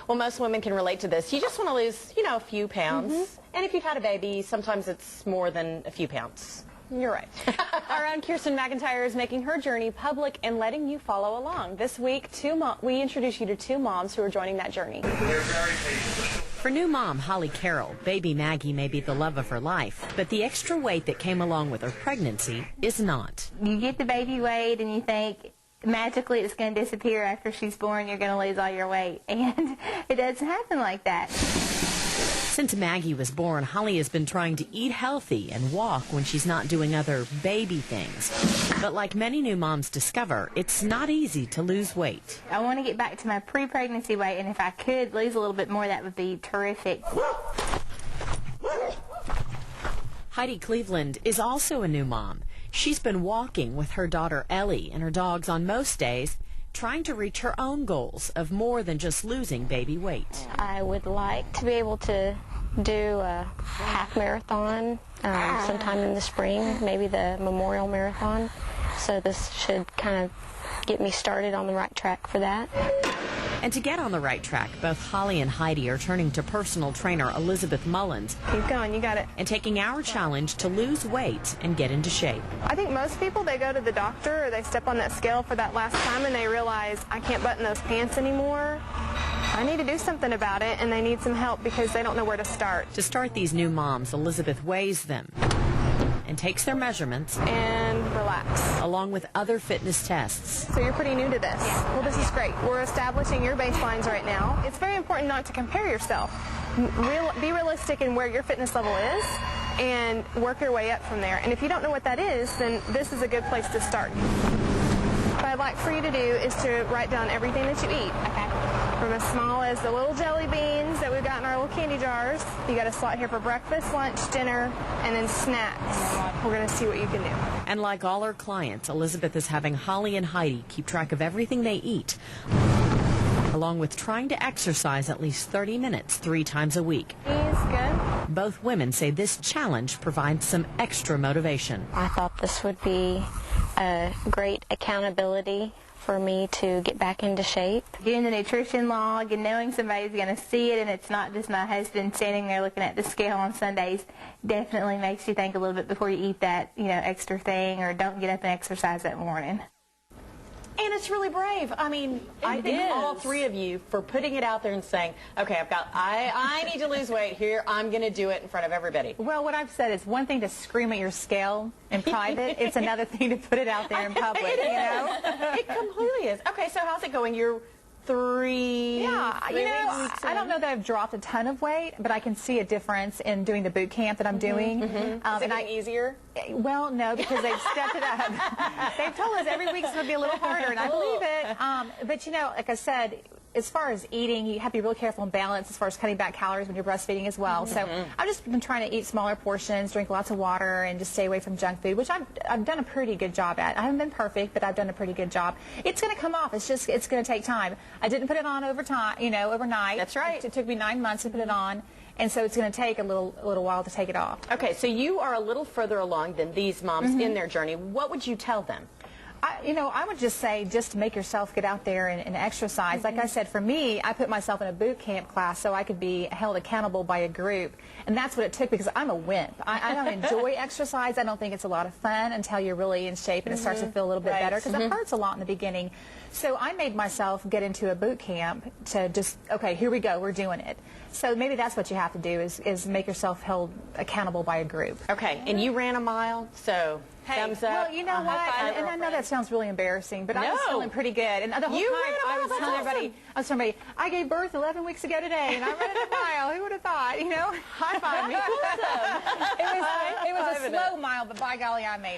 Well, most women can relate to this. You just want to lose, a few pounds. And if you've had a baby, sometimes it's more than a few pounds. You're right. Our own Kirsten McIntyre is making her journey public and letting you follow along. This week, we introduce you to two moms who are joining that journey. For new mom Holly Carroll, baby Maggie may be the love of her life, but the extra weight that came along with her pregnancy is not. You get the baby weight and you think magically it's going to disappear after she's born, you're going to lose all your weight. And it doesn't happen like that. Since Maggie was born, Holly has been trying to eat healthy and walk when she's not doing other baby things. But like many new moms discover, it's not easy to lose weight. I want to get back to my pre-pregnancy weight, and if I could lose a little bit more, that would be terrific. Heidi Cleveland is also a new mom. She's been walking with her daughter Ellie and her dogs on most days, trying to reach her own goals of more than just losing baby weight. I would like to be able to do a half marathon sometime in the spring, maybe the Memorial Marathon. So this should kind of get me started on the right track for that. And to get on the right track, both Holly and Heidi are turning to personal trainer Elizabeth Mullins. Keep going, you got it. And taking our challenge to lose weight and get into shape. I think most people, they go to the doctor or they step on that scale for that last time and they realize, I can't button those pants anymore. I need to do something about it, and they need some help because they don't know where to start. To start these new moms, Elizabeth weighs them and takes their measurements and relax, along with other fitness tests. So you're pretty new to this. Yeah. Well, this is great. We're establishing your baselines right now. It's very important not to compare yourself. Be realistic in where your fitness level is and work your way up from there. And if you don't know what that is, then this is a good place to start. What I'd like for you to do is to write down everything that you eat. Okay. From as small as the little jelly beans that we've got in our little candy jars. You got a slot here for breakfast, lunch, dinner, and then snacks. We're going to see what you can do. And like all her clients, Elizabeth is having Holly and Heidi keep track of everything they eat, along with trying to exercise at least 30 minutes 3 times a week. Good. Both women say this challenge provides some extra motivation. I thought this would be a great accountability for me to get back into shape. Doing the nutrition log and knowing somebody's going to see it and it's not just my husband standing there looking at the scale on Sundays definitely makes you think a little bit before you eat that, extra thing, or don't get up and exercise that morning. And it's really brave. I mean, I thank all 3 of you for putting it out there and saying, okay, I need to lose weight here. I'm going to do it in front of everybody. Well, what I've said is one thing to scream at your scale in private. It's another thing to put it out there in public, It completely is. Okay, so how's it going? You're 3 weeks I don't know that I've dropped a ton of weight, but I can see a difference in doing the boot camp that I'm doing. Is it getting easier? Well, no, because they've stepped it up. They've told us every week's going to be a little harder, and I believe it. But, like I said, as far as eating, you have to be really careful and balanced as far as cutting back calories when you're breastfeeding as well. So I've just been trying to eat smaller portions, drink lots of water, and just stay away from junk food, which I've done a pretty good job at. I haven't been perfect, but I've done a pretty good job. It's going to come off. It's going to take time. I didn't put it on overnight. That's right. It took me 9 months to put it on. And so it's going to take a little while to take it off. Okay, so you are a little further along than these moms in their journey. What would you tell them? I would just say just to make yourself get out there and exercise. Like I said, for me, I put myself in a boot camp class so I could be held accountable by a group. And that's what it took because I'm a wimp. I don't enjoy exercise. I don't think it's a lot of fun until you're really in shape and it starts to feel a little bit better because it hurts a lot in the beginning. So I made myself get into a boot camp to just, okay, here we go, we're doing it. So maybe that's what you have to do is make yourself held accountable by a group. Okay, and you ran a mile, so thumbs up. Well, you know what? And I know that sounds really embarrassing, but I was feeling pretty good. And the whole time I was telling everybody, I gave birth 11 weeks ago today, and I'm running a mile. Who would have thought? High five me. It was a slow mile, but by golly, I made it.